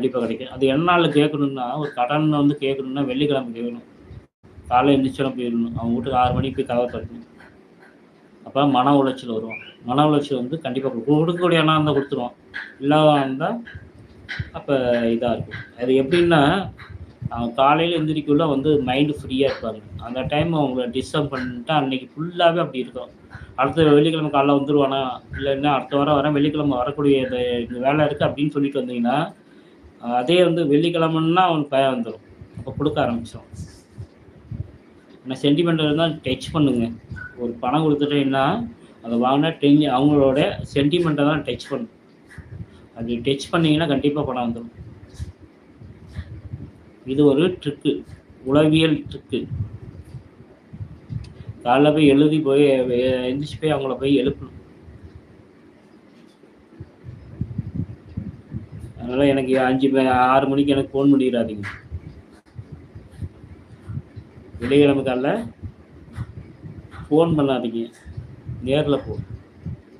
கண்டிப்பா கிடைக்கும். அது என்ன நாள்ல கேட்கணும்னா, ஒரு கடன் வந்து கேட்கணும்னா வெள்ளிக்கிழமை கேட்கணும். காலைல எந்திரிச்சோன போயிரணும். அவங்க வீட்டுக்கு 6 மணிக்கு போய் கதவ தட்டணும். அப்ப மன உளைச்சல் வரும். மன உளைச்சல் வந்து கண்டிப்பா குடுக்கக்கூடிய எண்ணம் இருந்தா குடுத்துருவோம். இல்லாதவா இருந்தா, அப்ப இதா இருக்கும். அது எப்படின்னா, காலையில எந்திரிக்கக்குள்ள வந்து மைண்ட் ஃப்ரீயா இருப்பாங்க. அந்த டைம் அவங்கள டிஸ்டர்ப் பண்ணிட்டா அன்னைக்கு ஃபுல்லாவே அப்படி இருக்கும். அடுத்த வெள்ளிக்கிழமை காலைல வந்துருவானா, இல்லன்னா அடுத்த வாரம் வரேன், வெள்ளிக்கிழமை வரக்கூடிய இந்த வேலை இருக்கு அப்படின்னு சொல்லிட்டு வந்தீங்கன்னா, அதே வந்து வெள்ளிக்கிழமைன்னா அவனுக்கு பயம் வந்துரும். அப்ப குடுக்க ஆரம்பிச்சுருவான். ஆனா சென்டிமென்ட் இருந்தா டச் பண்ணுங்க. ஒரு பணம் குடுத்துட்டீங்கன்னா, அத வாங்குனா அவங்களோட சென்டிமென்ட்ட தான் டச் பண்ணும். அது டச் பண்ணீங்கன்னா கண்டிப்பா பணம் வந்துரும். இது ஒரு ட்ரிக்கு. உளவியல் ட்ரிக்கு. காலைல போய் எழுதி போய் எந்திரிச்சு போய் அவங்கள போய் எழுப்பணும். அதனால எனக்கு 6 மணிக்கு எனக்கு ஃபோன் பண்ணிறாதீங்க. வெள்ளிக்கிழமை காலைல ஃபோன் பண்ணாதீங்க. நேர்ல போ.